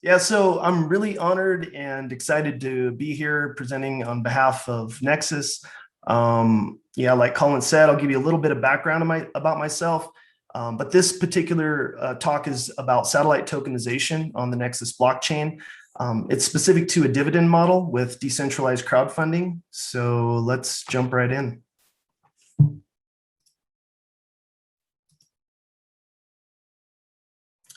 Yeah, so I'm really honored and excited to be here presenting on behalf of Nexus. Yeah, like Colin said, I'll give you a little bit of background about myself. But this particular talk is about satellite tokenization on the Nexus blockchain. It's specific to a dividend model with decentralized crowdfunding. So let's jump right in.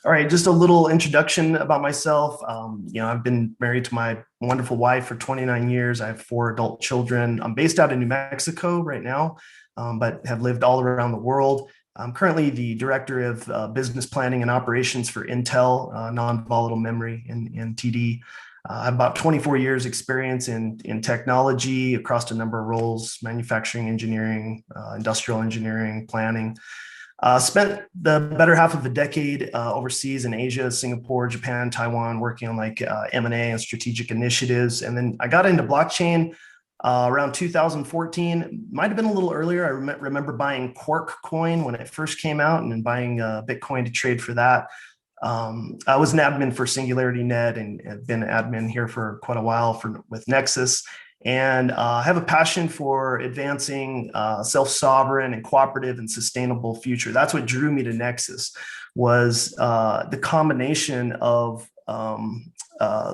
All right, just a little introduction about myself. I've been married to my wonderful wife for 29 years. I have 4 adult children. I'm based out in New Mexico right now, but have lived all around the world. I'm currently the director of business planning and operations for Intel, non-volatile memory in TD. I have about 24 years experience in technology across a number of roles: manufacturing engineering, industrial engineering, planning. Spent the better half of a decade overseas in Asia, Singapore, Japan, Taiwan, working on like M&A and strategic initiatives. And then I got into blockchain around 2014. Might have been a little earlier. I remember buying Quark coin when it first came out and then buying Bitcoin to trade for that. I was an admin for Singularity Net and have been an admin here for quite a while with Nexus. And I have a passion for advancing self-sovereign and cooperative and sustainable future. That's what drew me to Nexus, was the combination of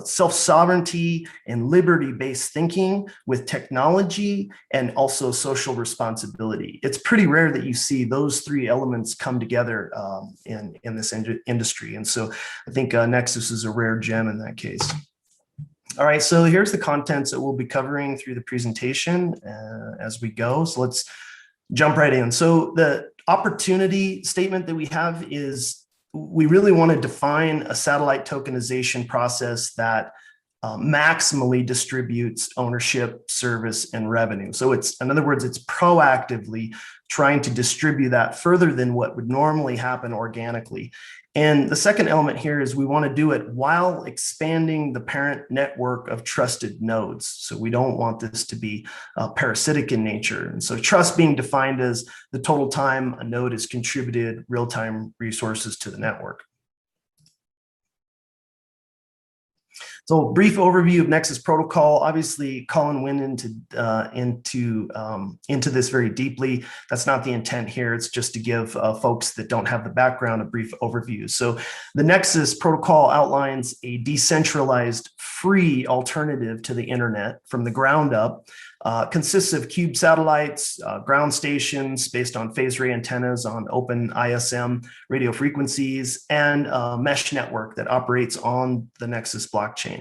self-sovereignty and liberty-based thinking with technology and also social responsibility. It's pretty rare that you see those 3 elements come together in this industry. And so I think Nexus is a rare gem in that case. All right, so here's the contents that we'll be covering through the presentation as we go. So let's jump right in. So the opportunity statement that we have is we really want to define a satellite tokenization process that maximally distributes ownership, service, and revenue. So it's, in other words, it's proactively trying to distribute that further than what would normally happen organically. And the second element here is we want to do it while expanding the parent network of trusted nodes. So we don't want this to be parasitic in nature. And so trust being defined as the total time a node has contributed real-time resources to the network. So brief overview of Nexus Protocol. Obviously, Colin went into this very deeply. That's not the intent here. It's just to give folks that don't have the background a brief overview. So the Nexus Protocol outlines a decentralized, free alternative to the internet from the ground up. Consists of cube satellites, ground stations based on phased array antennas on open ISM radio frequencies, and a mesh network that operates on the Nexus blockchain.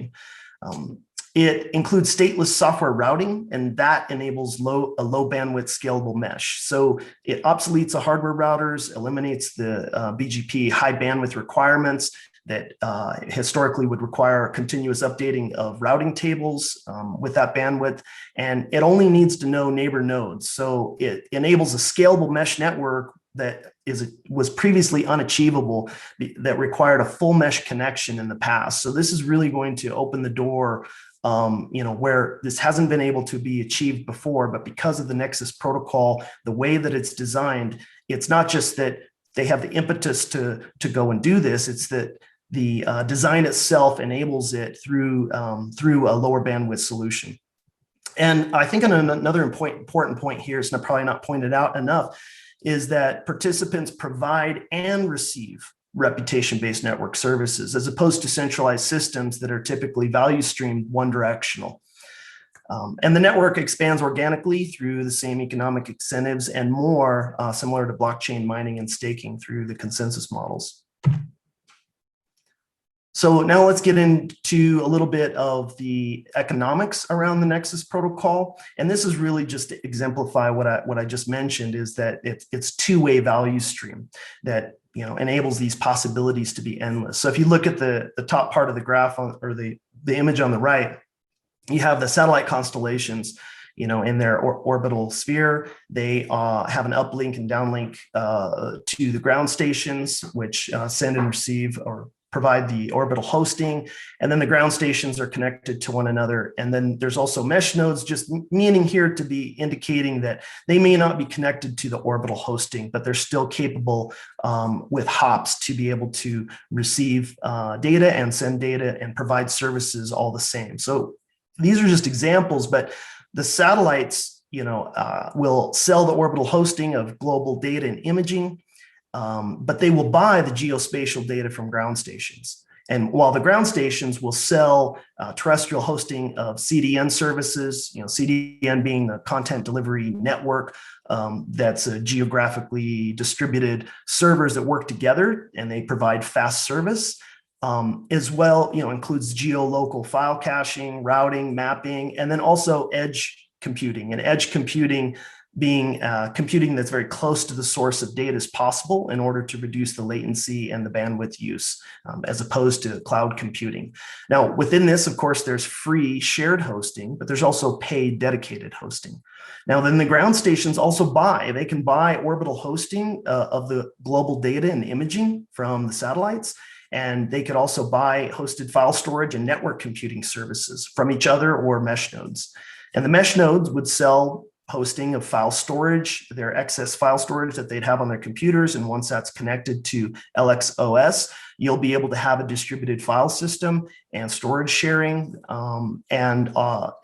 It includes stateless software routing, and that enables a low bandwidth scalable mesh. So it obsoletes the hardware routers, eliminates the BGP high bandwidth requirements that historically would require continuous updating of routing tables with that bandwidth. And it only needs to know neighbor nodes. So it enables a scalable mesh network that was previously unachievable, that required a full mesh connection in the past. So this is really going to open the door where this hasn't been able to be achieved before, but because of the Nexus protocol, the way that it's designed, it's not just that they have the impetus to go and do this, it's that the design itself enables it through a lower bandwidth solution. And I think another important point here is probably not pointed out enough, is that participants provide and receive reputation-based network services, as opposed to centralized systems that are typically value stream one directional. And the network expands organically through the same economic incentives and more, similar to blockchain mining and staking through the consensus models. So now let's get into a little bit of the economics around the Nexus protocol. And this is really just to exemplify what I just mentioned, is that it's two-way value stream that enables these possibilities to be endless. So if you look at the top part of the graph or the image on the right, you have the satellite constellations, in their orbital sphere. They have an uplink and downlink to the ground stations, which send and receive or provide the orbital hosting, and then the ground stations are connected to one another. And then there's also mesh nodes, just meaning here to be indicating that they may not be connected to the orbital hosting, but they're still capable with hops to be able to receive data and send data and provide services all the same. So these are just examples, but the satellites, will sell the orbital hosting of global data and imaging, but they will buy the geospatial data from ground stations. And while the ground stations will sell terrestrial hosting of CDN services, CDN being the content delivery network, that's a geographically distributed servers that work together and they provide fast service. As well, includes geolocal file caching, routing, mapping, and then also edge computing. And edge computing being computing that's very close to the source of data as possible in order to reduce the latency and the bandwidth use, as opposed to cloud computing. Now, within this, of course, there's free shared hosting, but there's also paid dedicated hosting. Now, then the ground stations also they can buy orbital hosting of the global data and imaging from the satellites. And they could also buy hosted file storage and network computing services from each other or mesh nodes. And the mesh nodes would sell hosting of file storage, their excess file storage that they'd have on their computers. And once that's connected to LXOS, you'll be able to have a distributed file system and storage sharing and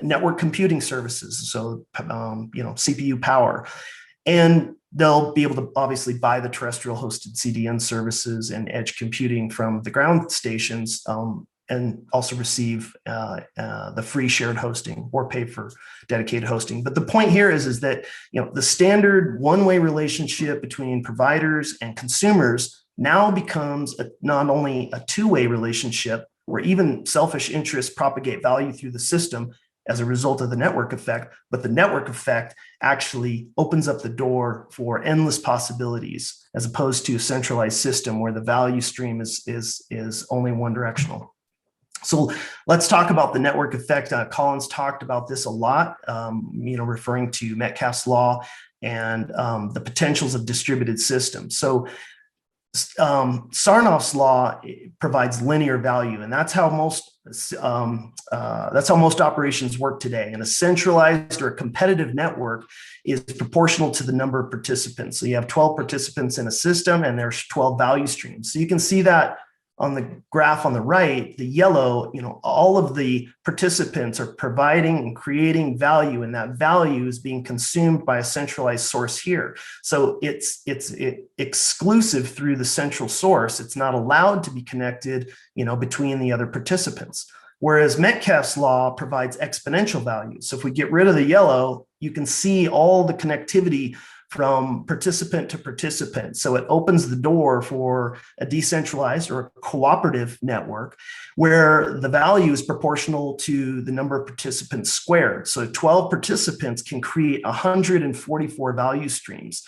network computing services. So, CPU power. And they'll be able to obviously buy the terrestrial hosted CDN services and edge computing from the ground stations, and also receive the free shared hosting or pay for dedicated hosting. But the point here is that the standard one-way relationship between providers and consumers now becomes not only a two-way relationship where even selfish interests propagate value through the system as a result of the network effect, but the network effect actually opens up the door for endless possibilities, as opposed to a centralized system where the value stream is only one directional. So let's talk about the network effect. Colin's talked about this a lot, referring to Metcalfe's law and the potentials of distributed systems. So Sarnoff's law provides linear value, and that's how most operations work today. And a centralized or a competitive network is proportional to the number of participants. So you have 12 participants in a system, and there's 12 value streams. So you can see that on the graph on the right, the yellow, all of the participants are providing and creating value, and that value is being consumed by a centralized source here. So it's exclusive through the central source. It's not allowed to be connected, between the other participants. Whereas Metcalfe's law provides exponential value. So if we get rid of the yellow, you can see all the connectivity from participant to participant. So it opens the door for a decentralized or a cooperative network where the value is proportional to the number of participants squared. So 12 participants can create 144 value streams.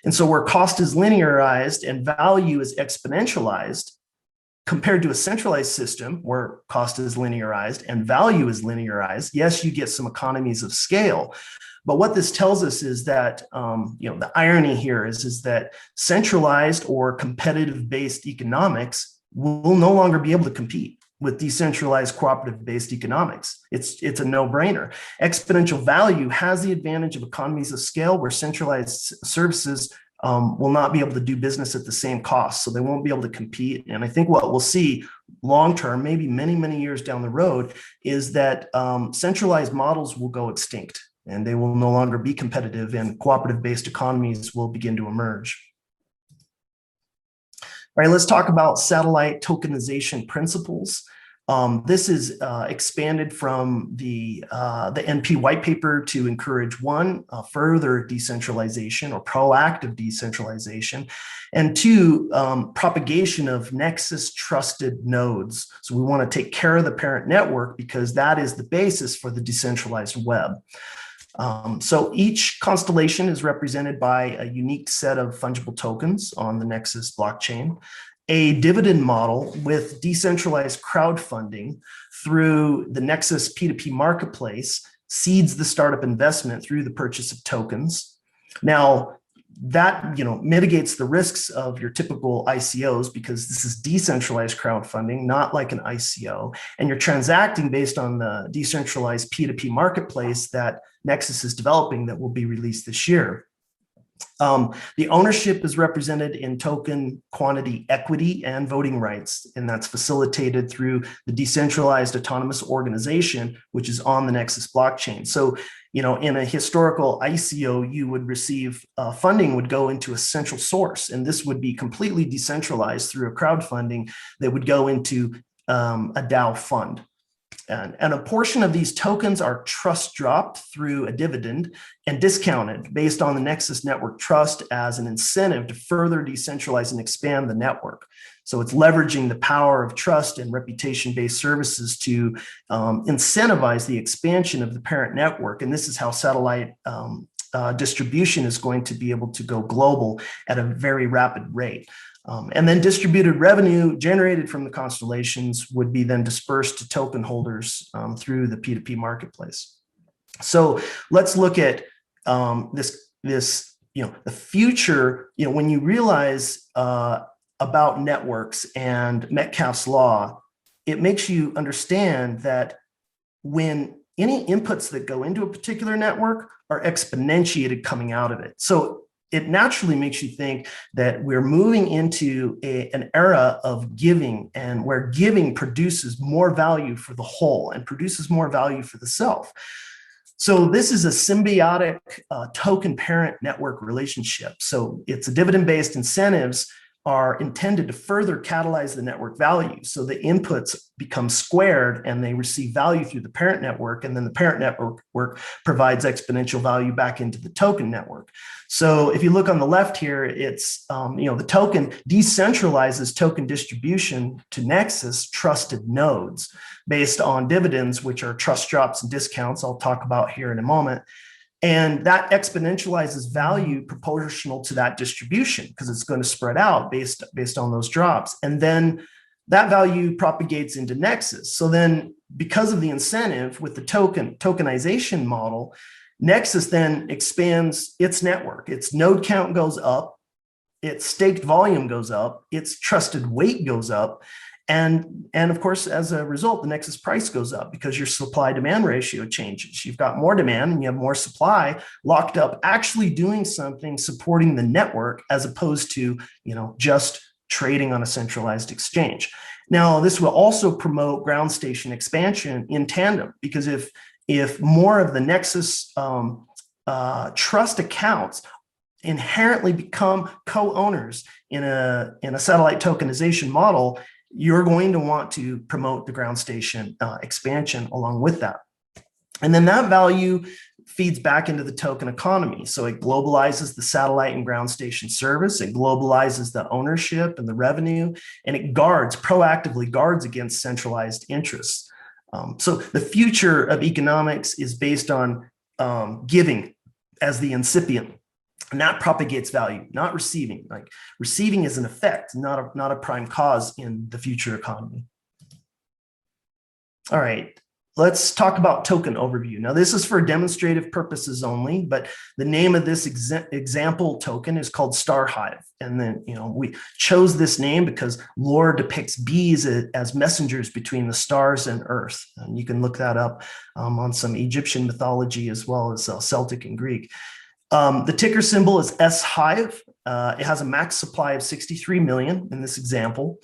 And so where cost is linearized and value is exponentialized, compared to a centralized system where cost is linearized and value is linearized, yes, you get some economies of scale. But what this tells us is that, the irony here is that centralized or competitive-based economics will no longer be able to compete with decentralized cooperative-based economics. It's a no-brainer. Exponential value has the advantage of economies of scale where centralized services will not be able to do business at the same cost. So they won't be able to compete. And I think what we'll see long-term, maybe many, many years down the road, is that centralized models will go extinct and they will no longer be competitive, and cooperative-based economies will begin to emerge. All right, let's talk about satellite tokenization principles. This is expanded from the NP white paper to encourage further decentralization or proactive decentralization, and two, propagation of Nexus trusted nodes. So we want to take care of the parent network because that is the basis for the decentralized web. So each constellation is represented by a unique set of fungible tokens on the Nexus blockchain, a dividend model with decentralized crowdfunding through the Nexus P2P marketplace seeds the startup investment through the purchase of tokens. Now, that mitigates the risks of your typical ICOs, because this is decentralized crowdfunding, not like an ICO, and you're transacting based on the decentralized P2P marketplace that Nexus is developing that will be released this year. The ownership is represented in token quantity equity and voting rights, and that's facilitated through the decentralized autonomous organization, which is on the Nexus blockchain. So, in a historical ICO, you would receive funding would go into a central source, and this would be completely decentralized through a crowdfunding that would go into a DAO fund. And a portion of these tokens are trust dropped through a dividend and discounted based on the Nexus network trust as an incentive to further decentralize and expand the network. So it's leveraging the power of trust and reputation-based services to incentivize the expansion of the parent network. And this is how satellite distribution is going to be able to go global at a very rapid rate. And then distributed revenue generated from the constellations would be then dispersed to token holders through the P2P marketplace. So let's look at the future. When you realize about networks and Metcalfe's law, it makes you understand that when any inputs that go into a particular network are exponentiated coming out of it. So it naturally makes you think that we're moving into an era of giving, and where giving produces more value for the whole and produces more value for the self. So this is a symbiotic token parent network relationship. So it's a dividend-based incentives are intended to further catalyze the network value. So the inputs become squared and they receive value through the parent network, and then the parent network provides exponential value back into the token network. So if you look on the left here, it's, the token decentralizes token distribution to Nexus trusted nodes based on dividends, which are trust drops and discounts I'll talk about here in a moment. And that exponentializes value proportional to that distribution, because it's going to spread out based on those drops. And then that value propagates into Nexus. So then, because of the incentive with the tokenization model, Nexus then expands its network. Its node count goes up, its staked volume goes up, its trusted weight goes up. And of course, as a result, the Nexus price goes up because your supply-demand ratio changes. You've got more demand and you have more supply locked up, actually doing something supporting the network, as opposed to just trading on a centralized exchange. Now, this will also promote ground station expansion in tandem, because if more of the Nexus trust accounts inherently become co-owners in a satellite tokenization model, you're going to want to promote the ground station expansion along with that. And then that value feeds back into the token economy. So it globalizes the satellite and ground station service, it globalizes the ownership and the revenue, and it proactively guards against centralized interests. So the future of economics is based on giving as the incipient. And that propagates value, not receiving. Like, receiving is an effect, not a prime cause in the future economy. All right, let's talk about token overview. Now, this is for demonstrative purposes only, but the name of this example token is called Star Hive. And then, we chose this name because lore depicts bees as messengers between the stars and Earth. And you can look that up on some Egyptian mythology, as well as Celtic and Greek. The ticker symbol is S Hive. It has a max supply of 63 million in this example,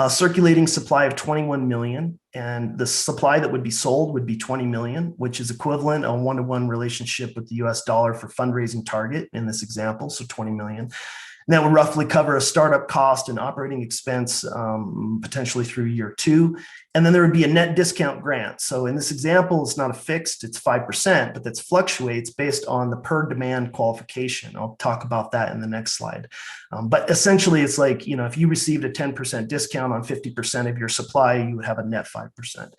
circulating supply of 21 million, and the supply that would be sold would be 20 million, which is equivalent a one-to-one relationship with the US dollar for fundraising target in this example, so 20 million. And that would roughly cover a startup cost and operating expense potentially through year 2. And then there would be a net discount grant. So in this example, it's not a fixed, it's 5%, but that fluctuates based on the per demand qualification. I'll talk about that in the next slide. But essentially, it's like, if you received a 10% discount on 50% of your supply, you would have a net 5%.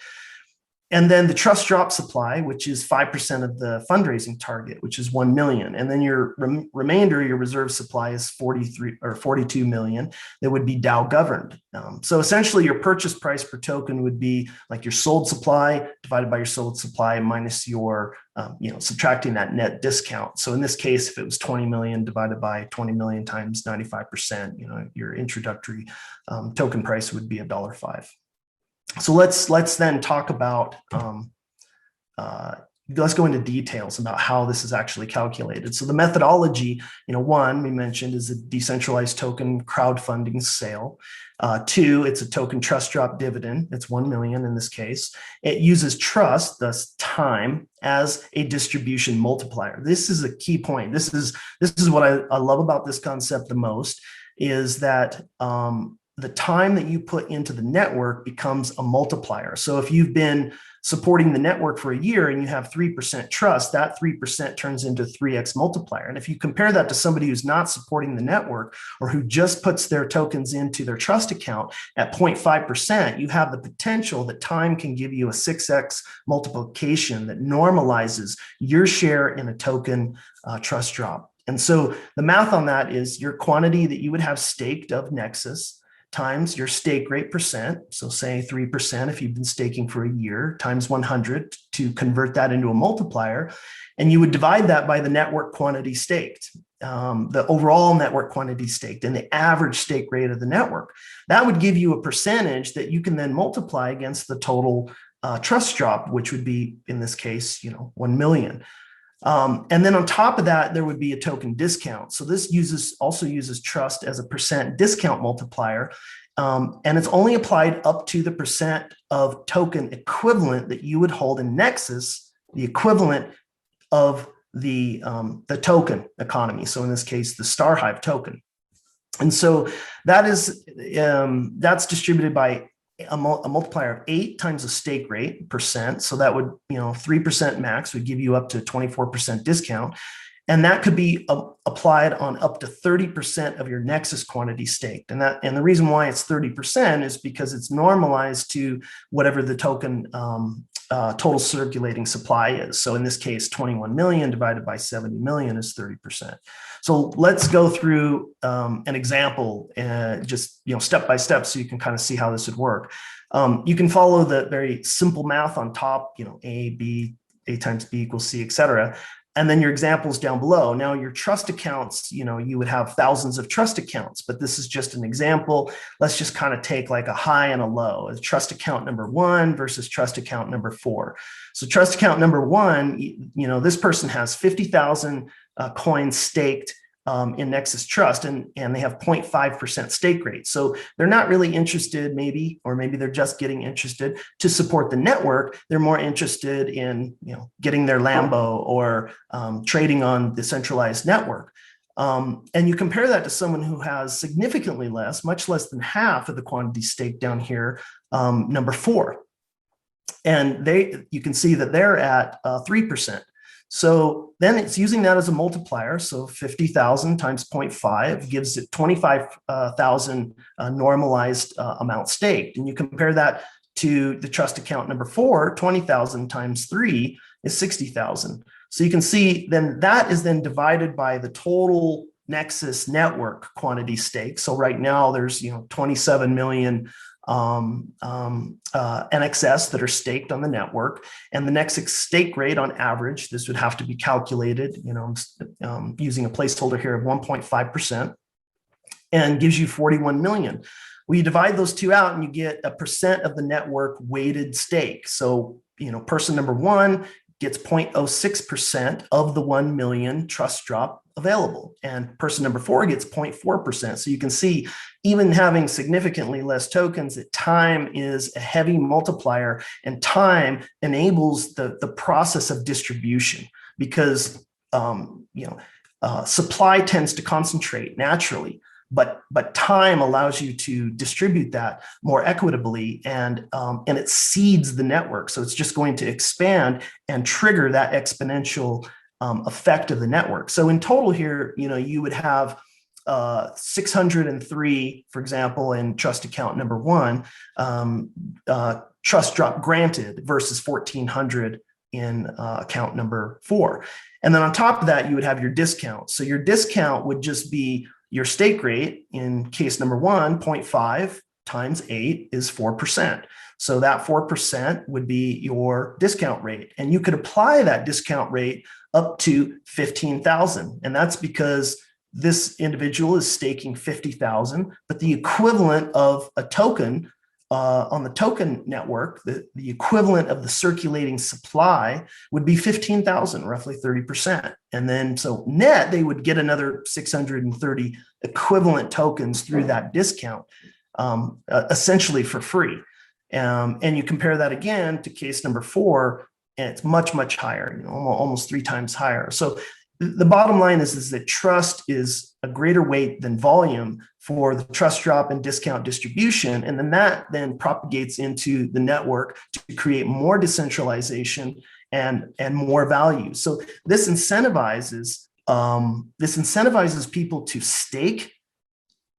And then the trust drop supply, which is 5% of the fundraising target, which is 1 million. And then your remainder, your reserve supply is 43 or 42 million that would be DAO governed. So essentially your purchase price per token would be like your sold supply divided by your sold supply minus your, subtracting that net discount. So in this case, if it was 20 million divided by 20 million times 95%, your introductory token price would be $1.05. So let's then talk about, let's go into details about how this is actually calculated. So the methodology, one we mentioned is a decentralized token crowdfunding sale. Two, it's a token trust drop dividend. It's 1 million in this case. It uses trust, thus time, as a distribution multiplier. This is a key point. This is what I love about this concept the most, is that the time that you put into the network becomes a multiplier. So if you've been supporting the network for a year and you have 3% trust, that 3% turns into 3x multiplier. And if you compare that to somebody who's not supporting the network or who just puts their tokens into their trust account at 0.5%, you have the potential that time can give you a 6x multiplication that normalizes your share in a token trust drop. And so the math on that is your quantity that you would have staked of Nexus times your stake rate percent, so say 3% if you've been staking for a year, times 100 to convert that into a multiplier, and you would divide that by the network quantity staked, the overall network quantity staked, and the average stake rate of the network. That would give you a percentage that you can then multiply against the total trust drop, which would be, in this case, 1 million. And then on top of that, there would be a token discount. So this also uses trust as a percent discount multiplier. And it's only applied up to the percent of token equivalent that you would hold in Nexus, the equivalent of the token economy. So in this case, the Star Hive token. And so that's distributed by a multiplier of 8 times the stake rate percent. So that would, 3% max would give you up to 24% discount. And that could be applied on up to 30% of your Nexus quantity staked. And the reason why it's 30% is because it's normalized to whatever the token total circulating supply is. So in this case, 21 million divided by 70 million is 30%. So let's go through an example, just step by step, so you can kind of see how this would work. You can follow the very simple math on top, A times B equals C, et cetera. And then your examples down below. Now your trust accounts, you would have thousands of trust accounts, but this is just an example. Let's just kind of take like a high and a low, a trust account number 1 versus trust account number 4. So trust account number 1, this person has 50,000 coins staked in Nexus Trust, and they have 0.5% stake rate. So they're not really interested, maybe they're just getting interested to support the network. They're more interested in, getting their Lambo or trading on the centralized network. And you compare that to someone who has significantly less, much less than half of the quantity staked down here, number 4. And you can see that they're at 3%. So then it's using that as a multiplier. So 50,000 times 0.5 gives it 25,000 normalized amount staked. And you compare that to the trust account number 4, 20,000 times 3 is 60,000. So you can see then that is then divided by the total Nexus network quantity stake. So right now there's 27 million NXS that are staked on the network, and the Nexus stake rate on average, this would have to be calculated, using a placeholder here of 1.5%, and gives you 41 million. Well, you divide those two out and you get a percent of the network weighted stake. So, person number 1 gets 0.06% of the 1 million trust drop available, and person number 4 gets 0.4%. So you can see, even having significantly less tokens, that time is a heavy multiplier, and time enables the process of distribution, because supply tends to concentrate naturally, but time allows you to distribute that more equitably, and it seeds the network. So it's just going to expand and trigger that exponential effect of the network. So in total here, you would have 603, for example, in trust account number 1, trust drop granted versus 1,400 in account number 4. And then on top of that, you would have your discount. So your discount would just be your stake rate. In case number 1, 0.5 times 8 is 4%. So that 4% would be your discount rate. And you could apply that discount rate up to 15,000. And that's because this individual is staking 50,000, but the equivalent of a token on the token network, the equivalent of the circulating supply would be 15,000, roughly 30%. And then so net, they would get another 630 equivalent tokens through that discount, essentially for free. And you compare that again to case number 4, and it's much, much higher, almost 3 times higher. So the bottom line is that trust is a greater weight than volume for the trust drop and discount distribution. And then that then propagates into the network to create more decentralization and more value. So this incentivizes people to stake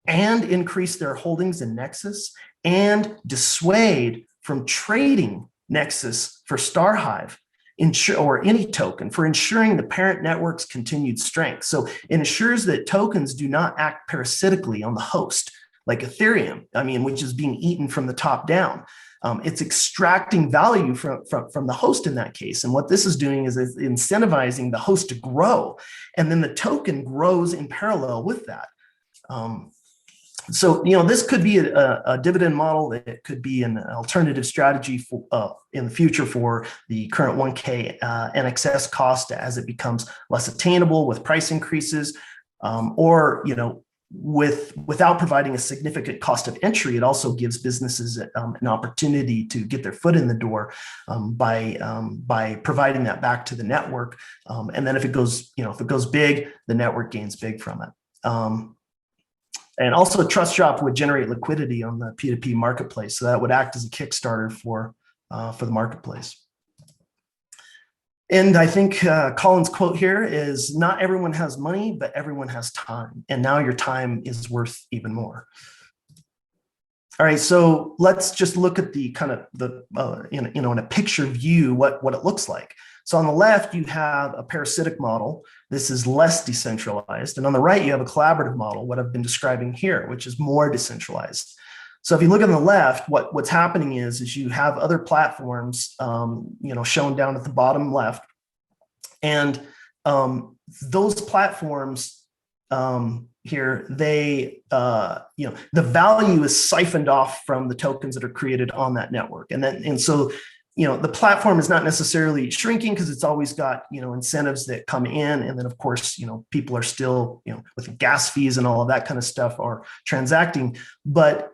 and increase their holdings in Nexus and dissuade from trading Nexus for StarHive or any token, for ensuring the parent network's continued strength. So it ensures that tokens do not act parasitically on the host, like Ethereum, which is being eaten from the top down. It's extracting value from the host in that case. And what this is doing is incentivizing the host to grow. And then the token grows in parallel with that. So, this could be a dividend model. It could be an alternative strategy for in the future for the current 1K NXS cost as it becomes less attainable with price increases, or, without providing a significant cost of entry. It also gives businesses an opportunity to get their foot in the door by providing that back to the network. And then if it goes big, the network gains big from it. And also, trust drop would generate liquidity on the P2P marketplace, so that would act as a Kickstarter for the marketplace. And I think Colin's quote here is, "Not everyone has money, but everyone has time, and now your time is worth even more." All right, so let's just look at the kind of in a picture view what it looks like. So on the left, you have a parasitic model. This is less decentralized. And on the right, you have a collaborative model, what I've been describing here, which is more decentralized. So if you look on the left, what's happening is you have other platforms, shown down at the bottom left. And those platforms here, they, the value is siphoned off from the tokens that are created on that network. And so the platform is not necessarily shrinking because it's always got, incentives that come in. And then, of course, people are still, with gas fees and all of that kind of stuff are transacting. But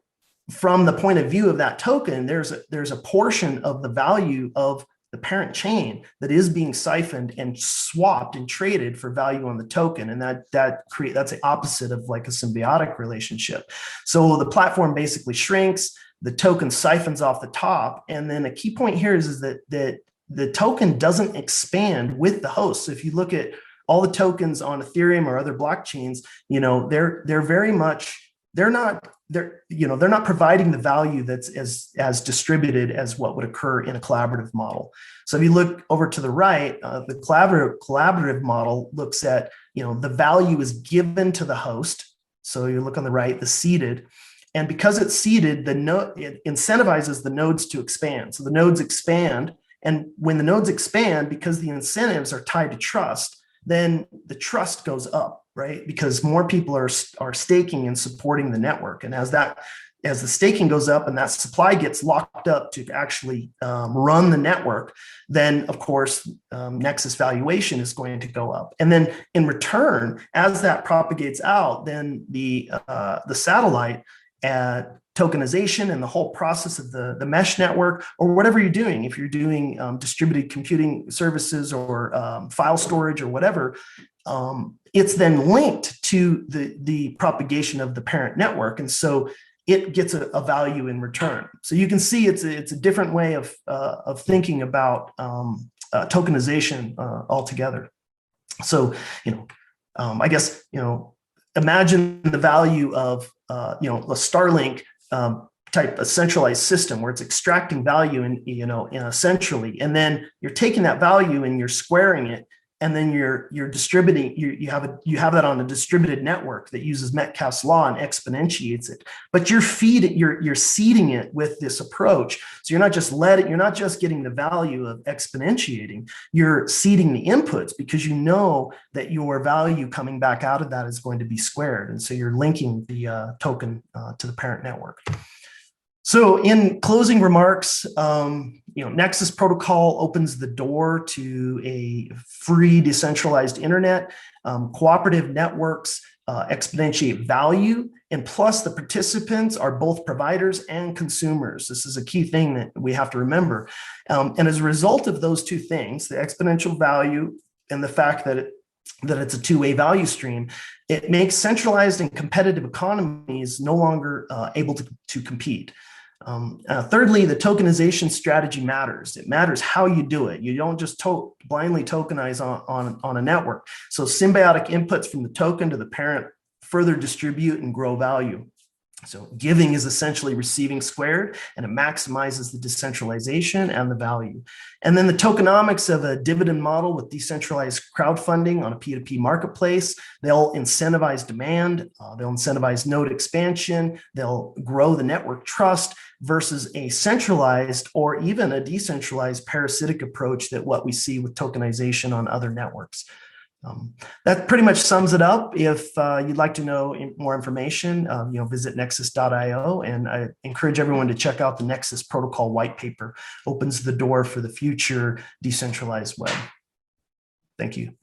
from the point of view of that token, there's a portion of the value of the parent chain that is being siphoned and swapped and traded for value on the token. And that's the opposite of like a symbiotic relationship. So the platform basically shrinks, the token siphons off the top. And then a key point here is that the token doesn't expand with the host. So if you look at all the tokens on Ethereum or other blockchains, they're not providing the value that's as distributed as what would occur in a collaborative model. So if you look over to the right, the collaborative model looks at, the value is given to the host. So you look on the right, the seeded. And because it's seeded, it incentivizes the nodes to expand. So the nodes expand. And when the nodes expand, because the incentives are tied to trust, then the trust goes up, right? Because more people are staking and supporting the network. And as the staking goes up and that supply gets locked up to actually run the network, then of course, Nexus valuation is going to go up. And then in return, as that propagates out, then the satellite tokenization and the whole process of the mesh network, or whatever you're doing, if you're doing distributed computing services or file storage or whatever, it's then linked to the propagation of the parent network. And so it gets a value in return. So you can see it's a different way of thinking about tokenization altogether. So, I guess, imagine the value of, a Starlink type of centralized system where it's extracting value centrally, and then you're taking that value and you're squaring it, and then you're distributing. You have that on a distributed network that uses Metcalfe's law and exponentiates it. But you're seeding it with this approach. So you're not just getting the value of exponentiating. You're seeding the inputs because you know that your value coming back out of that is going to be squared, and so you're linking the token to the parent network. So in closing remarks, Nexus Protocol opens the door to a free decentralized internet. Cooperative networks exponentiate value, and plus the participants are both providers and consumers. This is a key thing that we have to remember. And as a result of those two things, the exponential value and the fact that it's a two-way value stream, it makes centralized and competitive economies no longer able to compete. Thirdly, the tokenization strategy matters. It matters how you do it. You don't just blindly tokenize on a network. So symbiotic inputs from the token to the parent further distribute and grow value. So giving is essentially receiving squared, and it maximizes the decentralization and the value. And then the tokenomics of a dividend model with decentralized crowdfunding on a P2P marketplace, they'll incentivize demand, they'll incentivize node expansion, they'll grow the network trust versus a centralized or even a decentralized parasitic approach that what we see with tokenization on other networks. That pretty much sums it up. If you'd like to know more information, visit nexus.io, and I encourage everyone to check out the Nexus Protocol white paper. Opens the door for the future decentralized web. Thank you.